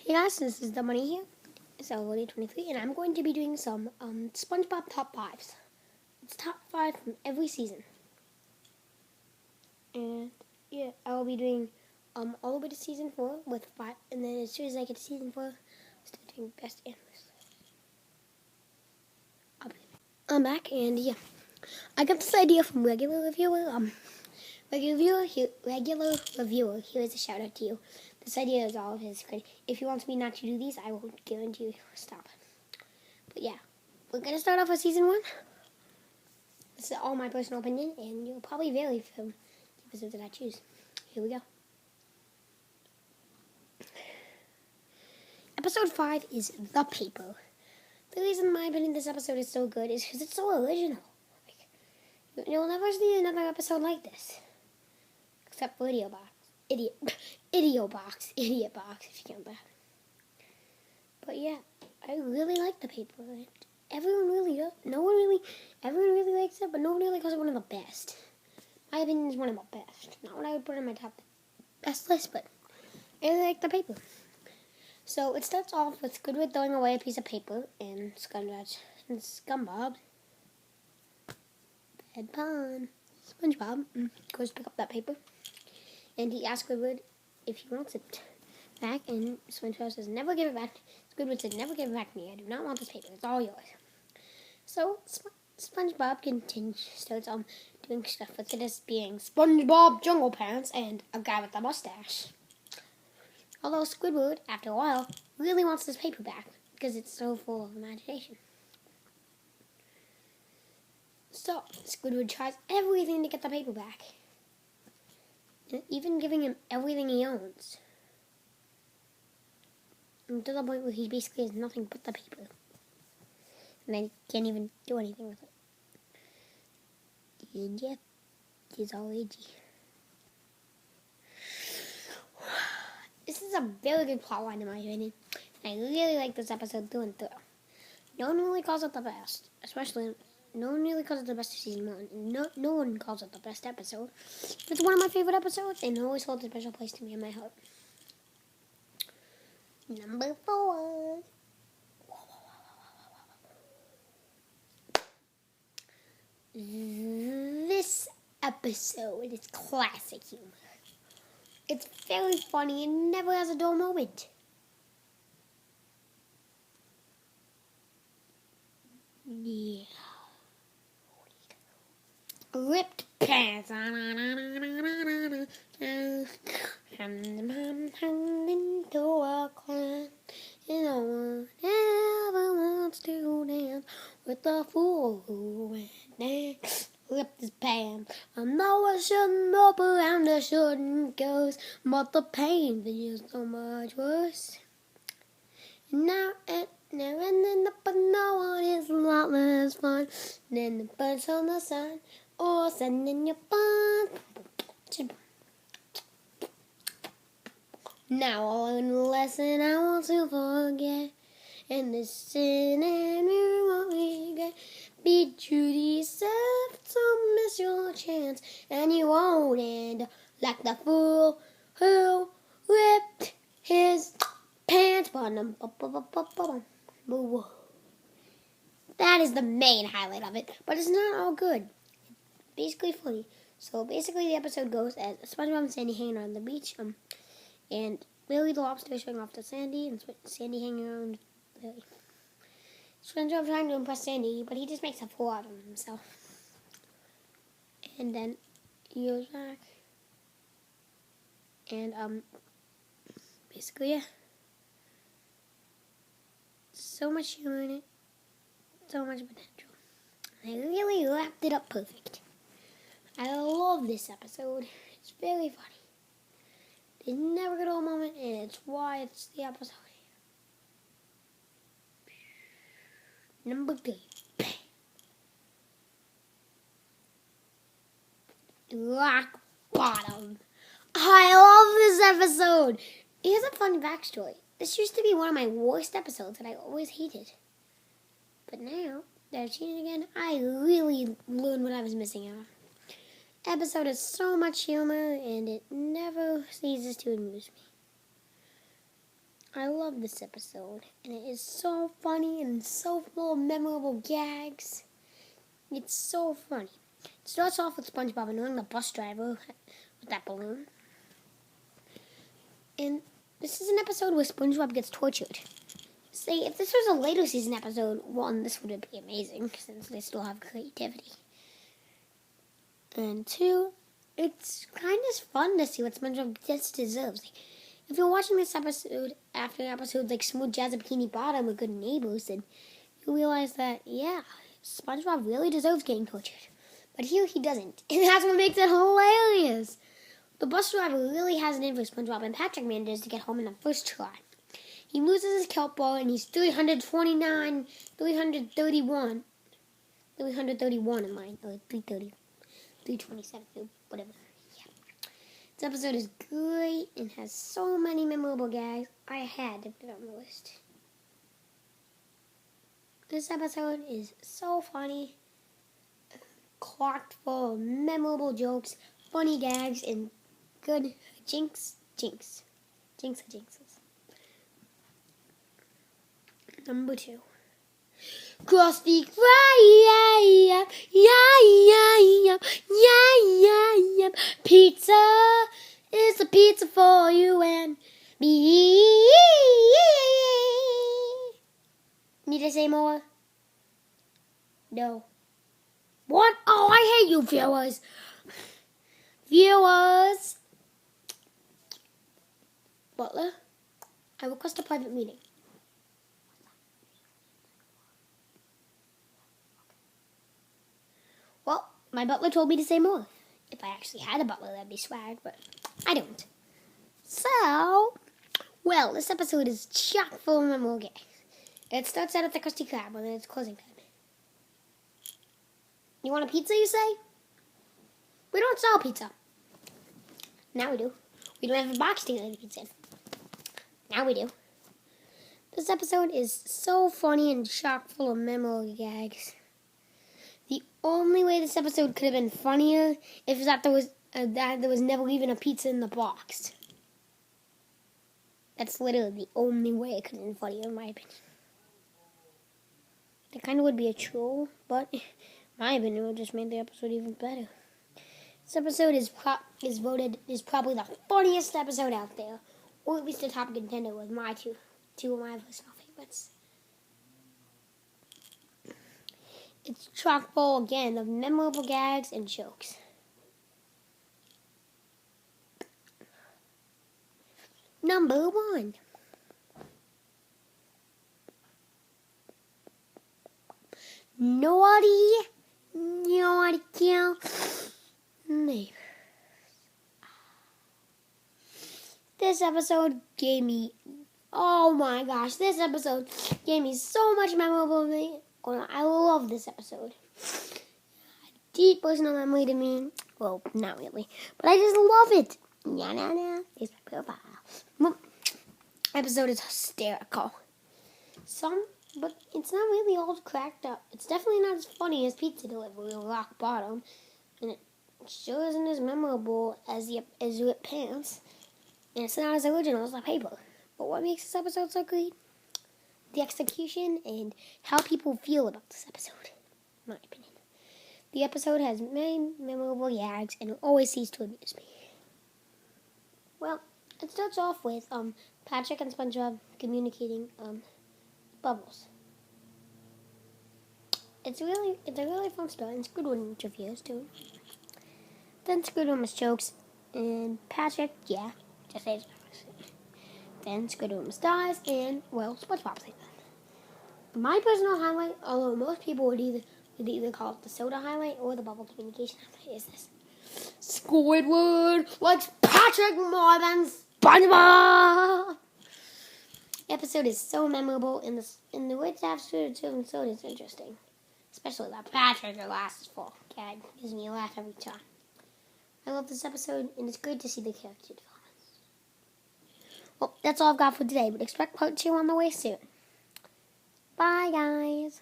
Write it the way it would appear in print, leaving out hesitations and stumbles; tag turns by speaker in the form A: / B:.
A: Hey guys, this is the Money here. It's already 23, and I'm going to be doing some SpongeBob top 5s. It's top 5 from every season. And yeah, I'll be doing all the way to season 4 with 5, and then as soon as I get to season 4, I'll start doing best animals. I'm back, and yeah, I got this idea from Regularreviwer. Regularreviwer, here's a shout out to you. This idea is all of his credit. If he wants me not to do these, I will guarantee you stop. But yeah, we're gonna start off with season 1. This is all my personal opinion, and you'll probably vary from the episodes that I choose. Here we go. Episode 5 is The Paper. The reason, in my opinion, this episode is so good is because it's so original. You'll never see another episode like this. Except for Idiot Box, if you count that. But yeah, I really like The Paper. Everyone really likes it, but no one really calls it one of the best. My opinion is one of the best. Not what I would put on my top best list, but I really like The Paper. So it starts off with Squidward throwing away a piece of paper, and Spongebob, bad pun, Spongebob goes to pick up that paper, and he asks Squidward if he wants it back, and SpongeBob says, "Never give it back." Squidward said, "Never give it back to me. I do not want this paper. It's all yours." So SpongeBob starts doing stuff with it as being SpongeBob Jungle Pants and a guy with a mustache. Although Squidward, after a while, really wants this paper back because it's so full of imagination. So Squidward tries everything to get the paper back, even giving him everything he owns, to the point where he basically has nothing but the paper, and then he can't even do anything with it. And yeah, he's all edgy. This is a very good plotline in my opinion. I really like this episode through and through. No one really calls it the best, no one really calls it the best of season 1. No one calls it the best episode. It's one of my favorite episodes, and it always holds a special place to me in my heart. Number 4. This episode is classic humor. It's very funny and never has a dull moment. Yeah. Ripped pants. Into a clan. And no one ever wants to dance with the fool who went dance. Ripped his pants. I know I shouldn't open and I shouldn't go, but the pain feels so much worse. Now and ending up, but no one is a lot less fun than the birds on the sun or sending your fun. Now I learned a lesson I want to forget, and listen and you won't regret. Be true to yourself, don't miss your chance, and you won't end up like the fool who ripped his pants. That is the main highlight of it, but it's not all good. It's basically funny. So basically the episode goes as SpongeBob and Sandy hanging around the beach, and Lily the lobster is showing off to Sandy, and Sandy hanging around Lily. SpongeBob trying to impress Sandy, but he just makes a fool out of himself. And then he goes back, and basically yeah. So much humor in it, so much potential. I really wrapped it up perfect. I love this episode. It's very funny. They never get a dull moment, and it's why it's the episode. Number 3. Rock bottom. I love this episode. Here's a funny backstory. This used to be one of my worst episodes that I always hated. But now that I've seen it again, I really learned what I was missing out. Episode has so much humor, and it never ceases to amuse me. I love this episode, and it is so funny and so full of memorable gags. It's so funny. It starts off with SpongeBob annoying the bus driver with that balloon. And this is an episode where SpongeBob gets tortured. See, if this was a later season episode, one, this would be amazing, since they still have creativity. And two, it's kind of fun to see what SpongeBob just deserves. Like, if you're watching this episode after episodes like Smooth Jazz and Bikini Bottom or Good Neighbors, then you realize that, yeah, SpongeBob really deserves getting tortured. But here he doesn't. And that's what makes it hilarious. The bus driver really has it in for SpongeBob, and Patrick manages to get home in the first try. He loses his kelp ball, and he's 331 in mine, or 330, 327, whatever. This episode is great and has so many memorable gags. I had to put it on the list. This episode is so funny, clocked full of memorable jokes, funny gags, and good jinxes. Number 2. Krusty Krab, pizza is a pizza for you and me. Need to say more? No. What? Oh, I hate you, viewers. Butler, I request a private meeting. Well, my butler told me to say more. If I actually had a butler, that'd be swag, but I don't. So, well, this episode is chock full of memorable gags. It starts out at the Krusty Krab when it's closing time. You want a pizza, you say? We don't sell pizza. Now we do. We don't have a box to get the pizza in. Now we do. This episode is so funny and chock full of memorable gags. The only way this episode could have been funnier is that there was never even a pizza in the box. That's literally the only way it could have been funnier, in my opinion. It kind of would be a troll, but in my opinion, it would just make the episode even better. This episode is voted probably the funniest episode out there, or at least a top contender with my two of my personal favorites. It's chock full again of memorable gags and jokes. Number 1. Naughty kill neighbors. This episode gave me, oh my gosh, this episode gave me so much memorable. I love this episode. Deep personal memory to me. Well, not really, but I just love it. It's my profile. Episode is hysterical. But it's not really all cracked up. It's definitely not as funny as Pizza Delivery or Rock Bottom, and it sure isn't as memorable as Rip Pants, and it's not as original as The Paper. But what makes this episode so great? The execution and how people feel about this episode, in my opinion. The episode has many memorable gags, and it always ceases to amuse me. Well, it starts off with Patrick and SpongeBob communicating bubbles. It's a really fun story, and Squidward interviews too. Then Squidward makes jokes, and Patrick, just says. Then Squidward dies, and well, SpongeBob saves them. My personal highlight, although most people would either call it the soda highlight or the bubble communication highlight, is this: Squidward likes Patrick more than SpongeBob. The episode is so memorable, and the way to have serving soda is interesting. Especially that Patrick, your glass is full. God, gives me a laugh every time. I love this episode, and it's good to see the character developments. Well, that's all I've got for today, but expect part 2 on the way soon. Bye, guys.